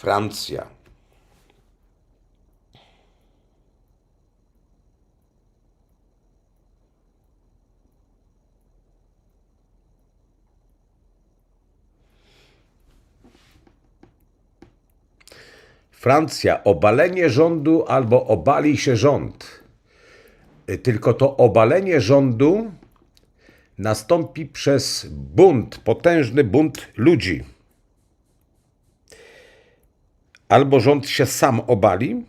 Francja. Francja, obalenie rządu albo obali się rząd. Tylko to obalenie rządu nastąpi przez bunt, potężny bunt ludzi. Albo rząd się sam obali,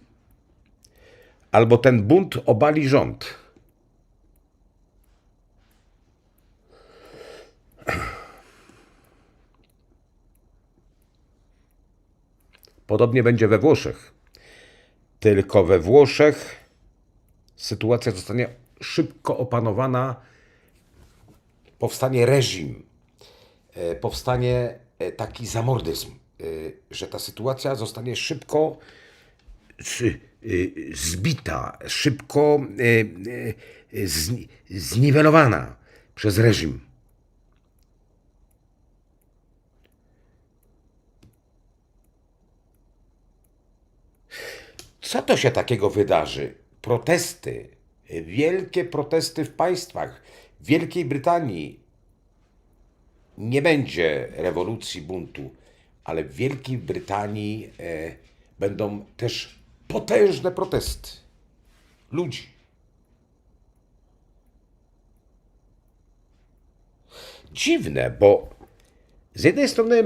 albo ten bunt obali rząd. Podobnie będzie we Włoszech. Tylko we Włoszech sytuacja zostanie szybko opanowana, powstanie reżim, powstanie taki zamordyzm, że ta sytuacja zostanie szybko zbita, szybko zniwelowana przez reżim. Co to się takiego wydarzy? Protesty, wielkie protesty w państwach. W Wielkiej Brytanii nie będzie rewolucji, buntu, ale w Wielkiej Brytanii będą też potężne protesty ludzi. Dziwne, bo z jednej strony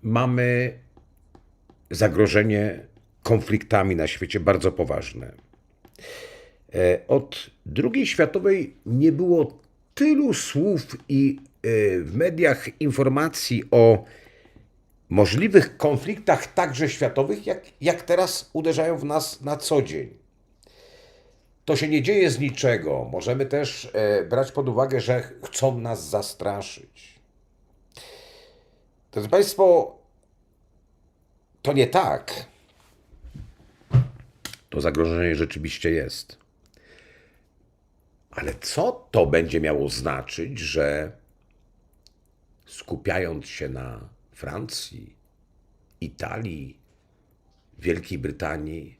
mamy zagrożenie konfliktami na świecie bardzo poważne. Od II światowej nie było tylu słów i w mediach informacji o możliwych konfliktach także światowych, jak teraz uderzają w nas na co dzień. To się nie dzieje z niczego. Możemy też brać pod uwagę, że chcą nas zastraszyć. Drodzy Państwo, to nie tak. To zagrożenie rzeczywiście jest. Ale co to będzie miało znaczyć, że skupiając się na Francji, Italii, Wielkiej Brytanii,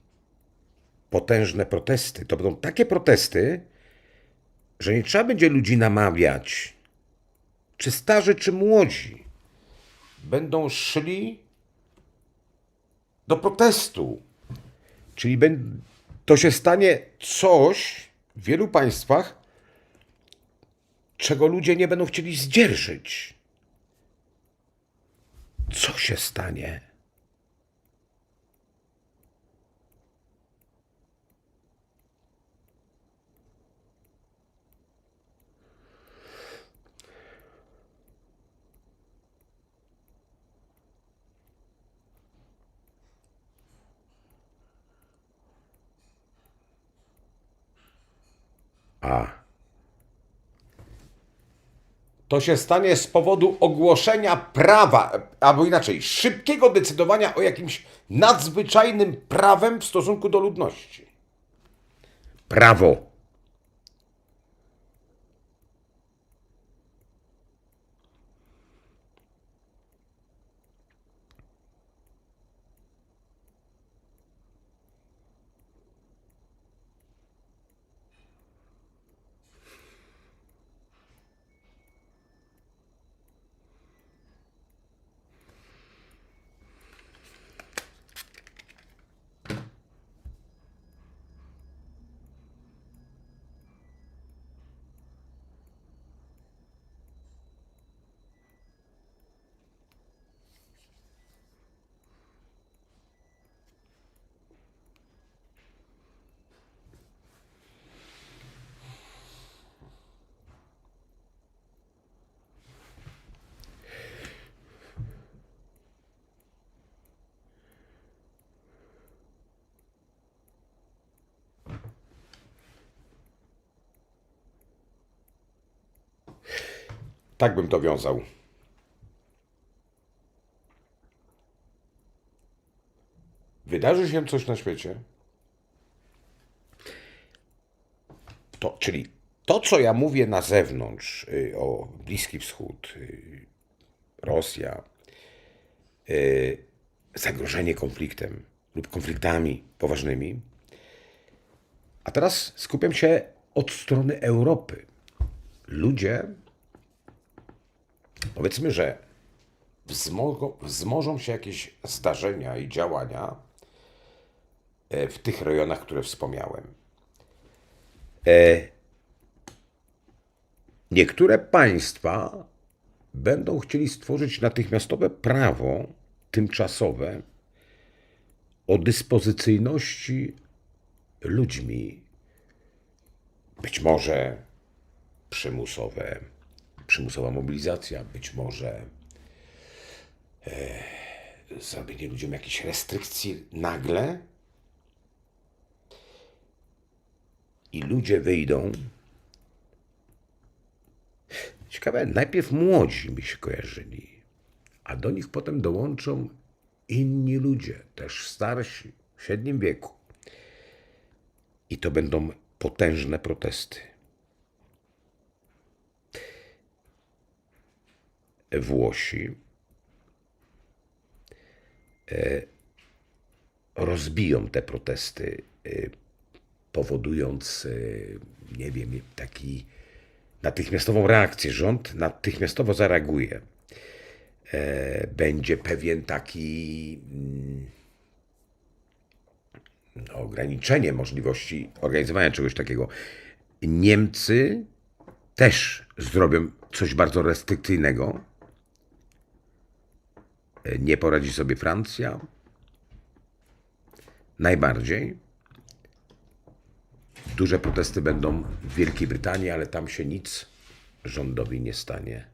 potężne protesty. To będą takie protesty, że nie trzeba będzie ludzi namawiać, czy starzy, czy młodzi. Będą szli do protestu. Czyli to się stanie coś w wielu państwach, czego ludzie nie będą chcieli zdzierżyć. Co się stanie? To się stanie z powodu ogłoszenia prawa, albo inaczej, szybkiego decydowania o jakimś nadzwyczajnym prawem w stosunku do ludności. Prawo. Tak bym to wiązał. Wydarzy się coś na świecie, czyli to, co ja mówię na zewnątrz o Bliski Wschód, Rosja, zagrożenie konfliktem lub konfliktami poważnymi. A teraz skupiam się od strony Europy. Ludzie, powiedzmy, że wzmożą się jakieś zdarzenia i działania w tych rejonach, które wspomniałem. Niektóre państwa będą chcieli stworzyć natychmiastowe prawo tymczasowe o dyspozycyjności ludźmi. Być może przymusowa mobilizacja, być może zrobienie ludziom jakichś restrykcji nagle i ludzie wyjdą. Ciekawe, najpierw młodzi mi się kojarzyli, a do nich potem dołączą inni ludzie, też starsi, w średnim wieku. I to będą potężne protesty. Włosi rozbiją te protesty, powodując, nie wiem, taki natychmiastową reakcję. Rząd natychmiastowo zareaguje. Będzie pewien taki ograniczenie możliwości organizowania czegoś takiego. Niemcy też zrobią coś bardzo restrykcyjnego. Nie poradzi sobie Francja. Najbardziej. Duże protesty będą w Wielkiej Brytanii, ale tam się nic rządowi nie stanie.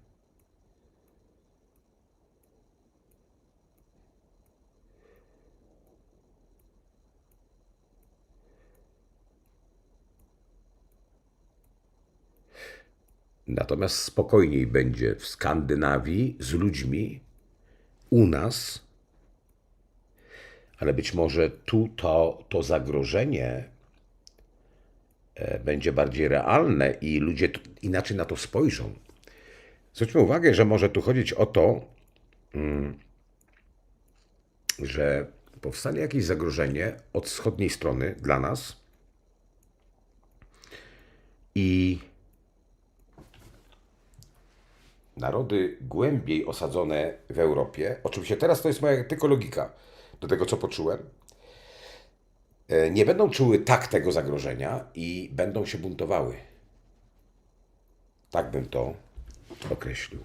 Natomiast spokojniej będzie w Skandynawii z ludźmi, u nas, ale być może tu to zagrożenie będzie bardziej realne i ludzie inaczej na to spojrzą. Zwróćmy uwagę, że może tu chodzić o to, że powstanie jakieś zagrożenie od wschodniej strony dla nas i narody głębiej osadzone w Europie, oczywiście teraz to jest moja tylko logika do tego, co poczułem, nie będą czuły tak tego zagrożenia i będą się buntowały. Tak bym to określił.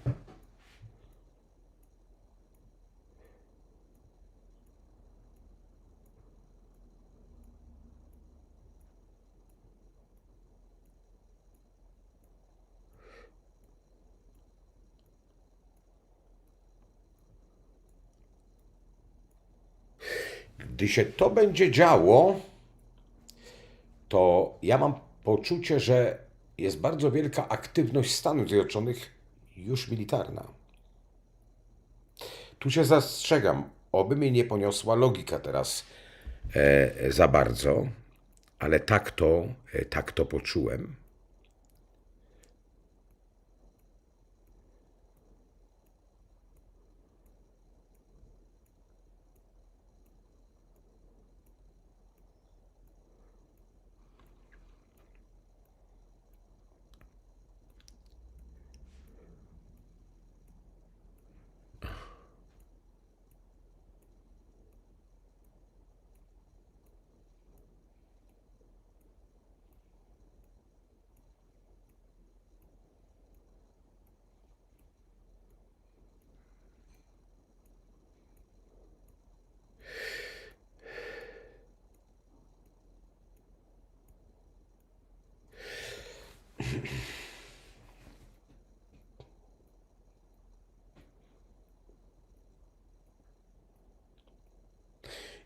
Gdy się to będzie działo, to ja mam poczucie, że jest bardzo wielka aktywność Stanów Zjednoczonych, już militarna. Tu się zastrzegam, oby mnie nie poniosła logika teraz za bardzo, ale tak to poczułem.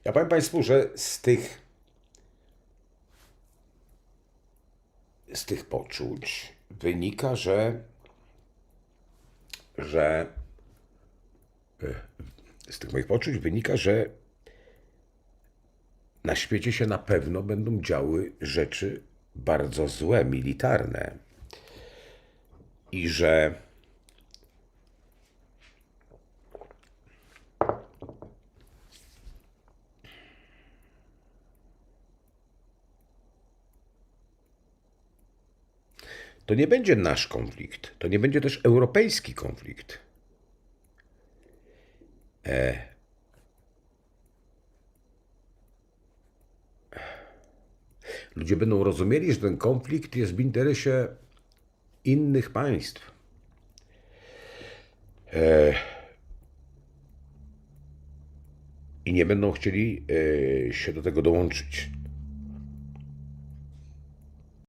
Ja powiem Państwu, że z tych poczuć wynika, z tych moich poczuć wynika, że na świecie się na pewno będą działy rzeczy bardzo złe, militarne. I że to nie będzie nasz konflikt, to nie będzie też europejski konflikt. Ludzie będą rozumieli, że ten konflikt jest w interesie innych państw. I nie będą chcieli się do tego dołączyć.